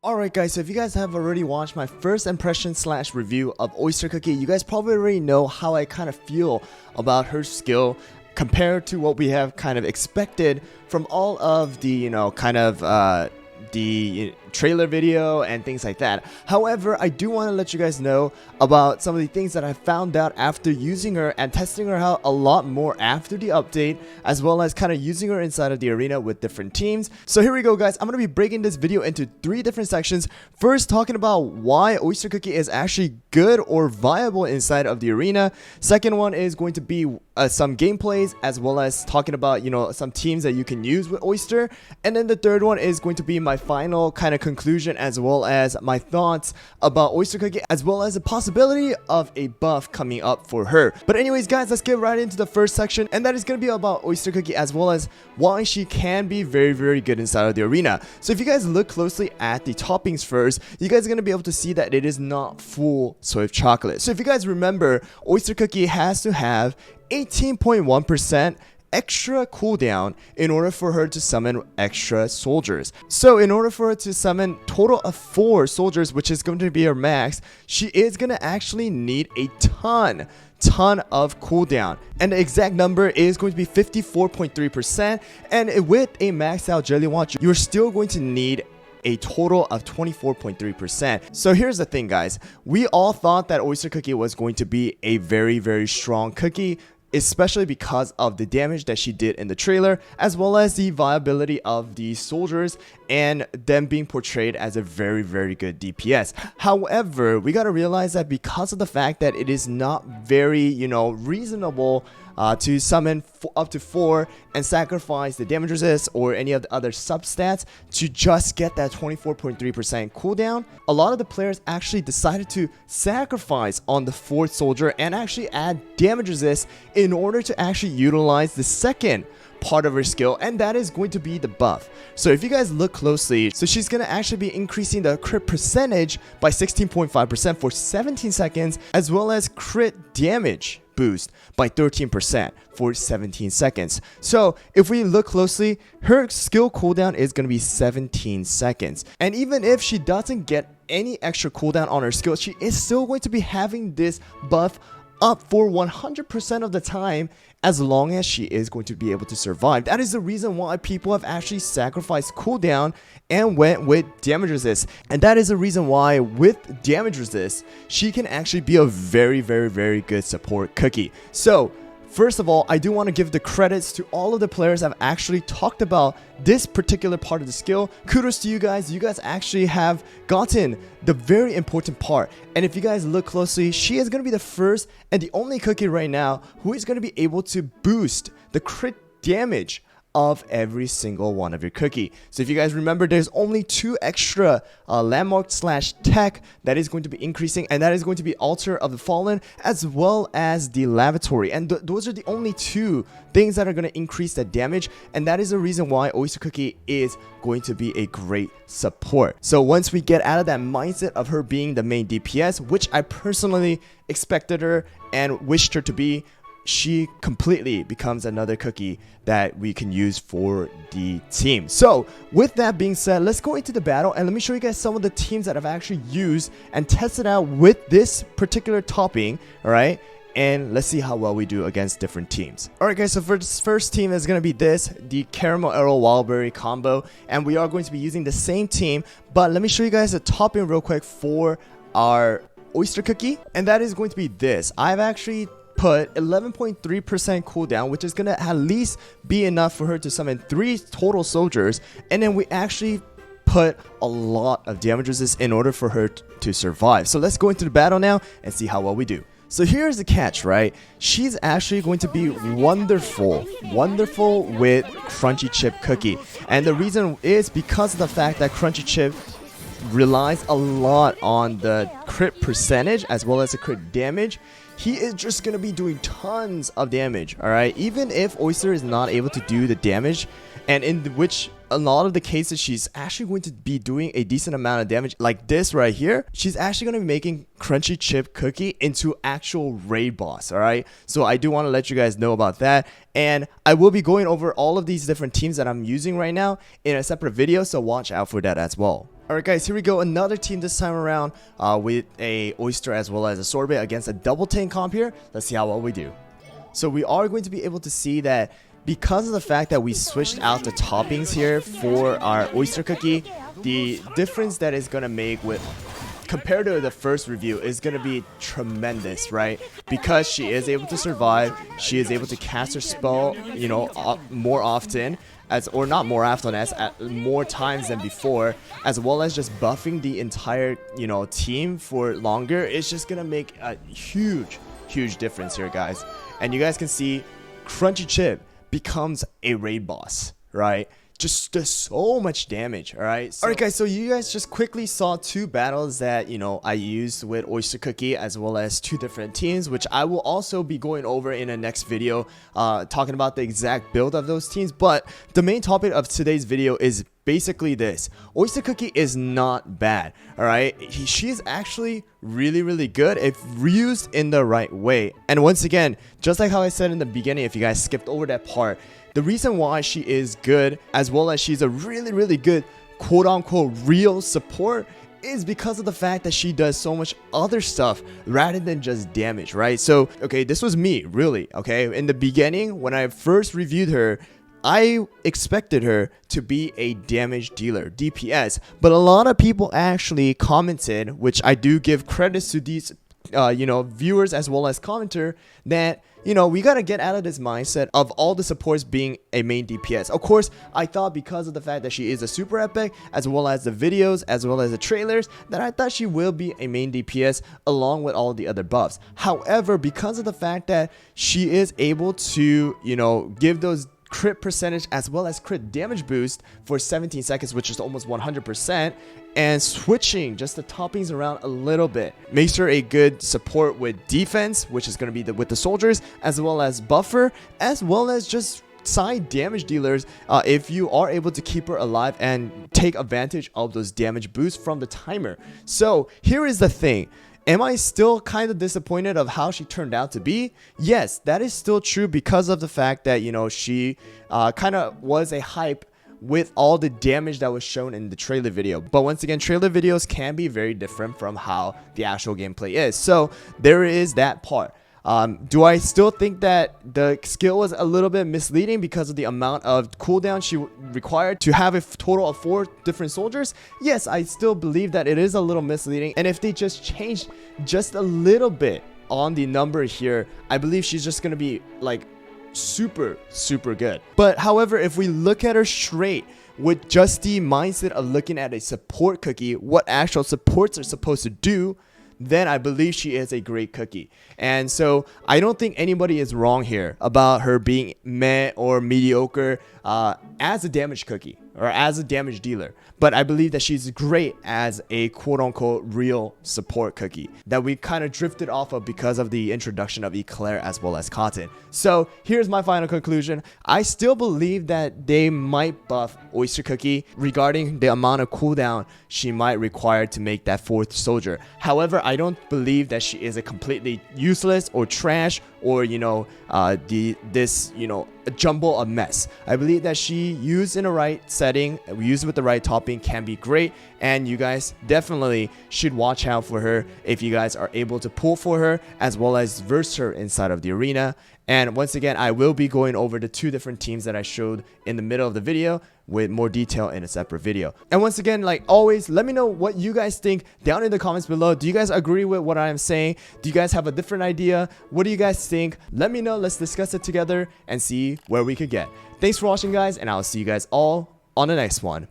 Alright guys, so if you guys have already watched my first impression slash review of Oyster Cookie, you guys probably already know how I kind of feel about her skill compared to what we have kind of expected from all of the, the trailer video and things like that. However, I do want to let you guys know about some of the things that I found out after using her and testing her out a lot more after the update, as well as kind of using her inside of the arena with different teams. So here we go guys, I'm going to be breaking this video into 3 different sections. First, talking about why Oyster Cookie is actually good or viable inside of the arena. Second one is going to be some gameplays, as well as talking about, some teams that you can use with Oyster. And then the third one is going to be my final kind of conclusion, as well as my thoughts about Oyster Cookie, as well as the possibility of a buff coming up for her. But anyways guys, let's get right into the first section, and that is going to be about Oyster Cookie, as well as why she can be very good inside of the arena. So if you guys look closely at the toppings first, you guys are going to be able to see that it is not full Swift chocolate. So if you guys remember, Oyster Cookie has to have 18.1% extra cooldown in order for her to summon extra soldiers. So in order for her to summon total of 4 soldiers, which is going to be her max, she is going to actually need a ton of cooldown, and the exact number is going to be 54.3%. and with a maxed out jelly watch, you're still going to need a total of 24.3%. So here's the thing guys, we all thought that Oyster Cookie was going to be a very strong cookie, especially because of the damage that she did in the trailer, as well as the viability of the soldiers and them being portrayed as a very good DPS. However, we gotta realize that because of the fact that it is not very, reasonable to summon up to 4 and sacrifice the damage resist or any of the other substats to just get that 24.3% cooldown, a lot of the players actually decided to sacrifice on the 4th soldier and actually add damage resist in order to actually utilize the second part of her skill, and that is going to be the buff. So if you guys look closely, so she's going to actually be increasing the crit percentage by 16.5% for 17 seconds, as well as crit damage boost by 13% for 17 seconds. So if we look closely, her skill cooldown is going to be 17 seconds. And even if she doesn't get any extra cooldown on her skill, she is still going to be having this buff up for 100% of the time, as long as she is going to be able to survive. That is the reason why people have actually sacrificed cooldown and went with damage resist. And that is the reason why with damage resist, she can actually be a very good support cookie. So first of all, I do want to give the credits to all of the players that have actually talked about this particular part of the skill. Kudos to you guys. You guys actually have gotten the very important part. And if you guys look closely, she is going to be the first and the only cookie right now who is going to be able to boost the crit damage of every single one of your cookie. So if you guys remember, there's only 2 extra landmark slash tech that is going to be increasing, and that is going to be Altar of the Fallen as well as the Lavatory, and those are the only 2 things that are going to increase the damage, and that is the reason why Oyster Cookie is going to be a great support. So once we get out of that mindset of her being the main DPS, which I personally expected her and wished her to be, she completely becomes another cookie that we can use for the team. So with that being said, let's go into the battle and let me show you guys some of the teams that I've actually used and tested out with this particular topping. All right, and let's see how well we do against different teams. Alright guys, so for this first team is going to be the Caramel Arrow Wildberry combo, and we are going to be using the same team, but let me show you guys the topping real quick for our Oyster Cookie, and that is going to be this. I've actually put 11.3% cooldown, which is gonna at least be enough for her to summon 3 total soldiers, and then we actually put a lot of damage resist in order for her to survive. So let's go into the battle now and see how well we do. So here's the catch, right? She's actually going to be wonderful with Crunchy Chip Cookie, and the reason is because of the fact that Crunchy Chip relies a lot on the crit percentage as well as the crit damage. He is just going to be doing tons of damage, alright? Even if Oyster is not able to do the damage, and in which a lot of the cases she's actually going to be doing a decent amount of damage, like this right here, she's actually going to be making Crunchy Chip Cookie into actual raid boss, alright? So I do want to let you guys know about that, and I will be going over all of these different teams that I'm using right now in a separate video, so watch out for that as well. Alright guys, here we go, another team this time around with a Oyster as well as a Sorbet against a double tank comp here. Let's see how well we do. So we are going to be able to see that because of the fact that we switched out the toppings here for our Oyster Cookie, the difference that is going to make with compared to the first review is going to be tremendous, right? Because she is able to survive, she is able to cast her spell, you know, more often, or not more often, as at more times than before, as well as just buffing the entire, you know, team for longer. It's just going to make a huge difference here, guys. And you guys can see Crunchy Chip becomes a raid boss, right? Just does so much damage. Alright, guys, so you guys just quickly saw two battles that, you know, I used with Oyster Cookie as well as two different teams, which I will also be going over in a next video, talking about the exact build of those teams. But the main topic of today's video is basically this: Oyster Cookie is not bad. Alright, she is actually really good if used in the right way. And once again, just like how I said in the beginning, if you guys skipped over that part, the reason why she is good, as well as she's a really good quote-unquote real support, is because of the fact that she does so much other stuff rather than just damage, right? So, okay, this was me, really, okay? In the beginning, when I first reviewed her, I expected her to be a damage dealer, DPS, but a lot of people actually commented, which I do give credits to these you know, viewers as well as commenter, that, you know, we gotta get out of this mindset of all the supports being a main DPS. Of course, I thought because of the fact that she is a super epic, as well as the videos, as well as the trailers, that I thought she will be a main DPS along with all the other buffs. However, because of the fact that she is able to, you know, give those crit percentage as well as crit damage boost for 17 seconds, which is almost 100%, and switching just the toppings around a little bit makes her a good support with defense, which is going to be with the soldiers, as well as buffer, as well as just side damage dealers, if you are able to keep her alive and take advantage of those damage boosts from the timer. So here is the thing: am I still kind of disappointed of how she turned out to be? Yes, that is still true because of the fact that, you know, she kind of was a hype with all the damage that was shown in the trailer video. But once again, trailer videos can be very different from how the actual gameplay is. So there is that part. Do I still think that the skill was a little bit misleading because of the amount of cooldown she required to have a total of 4 different soldiers? Yes, I still believe that it is a little misleading, and if they just changed just a little bit on the number here, I believe she's just gonna be like super good. But however, if we look at her straight with just the mindset of looking at a support cookie, what actual supports are supposed to do, then I believe she is a great cookie. And so I don't think anybody is wrong here about her being meh or mediocre as a damage cookie or as a damage dealer. But I believe that she's great as a quote-unquote real support cookie that we kind of drifted off of because of the introduction of Eclair as well as Cotton. So here's my final conclusion: I still believe that they might buff Oyster Cookie regarding the amount of cooldown she might require to make that 4th soldier. However, I don't believe that she is a completely useless or trash or, you know, this, you know, a jumble of mess. I believe that she used in the right setting, used with the right topping, can be great, and you guys definitely should watch out for her if you guys are able to pull for her as well as verse her inside of the arena. And once again, I will be going over the 2 different teams that I showed in the middle of the video with more detail in a separate video. And once again, like always, let me know what you guys think down in the comments below. Do you guys agree with what I am saying? Do you guys have a different idea? What do you guys think? Let me know. Let's discuss it together and see where we could get. Thanks for watching, guys, and I'll see you guys all on the next one.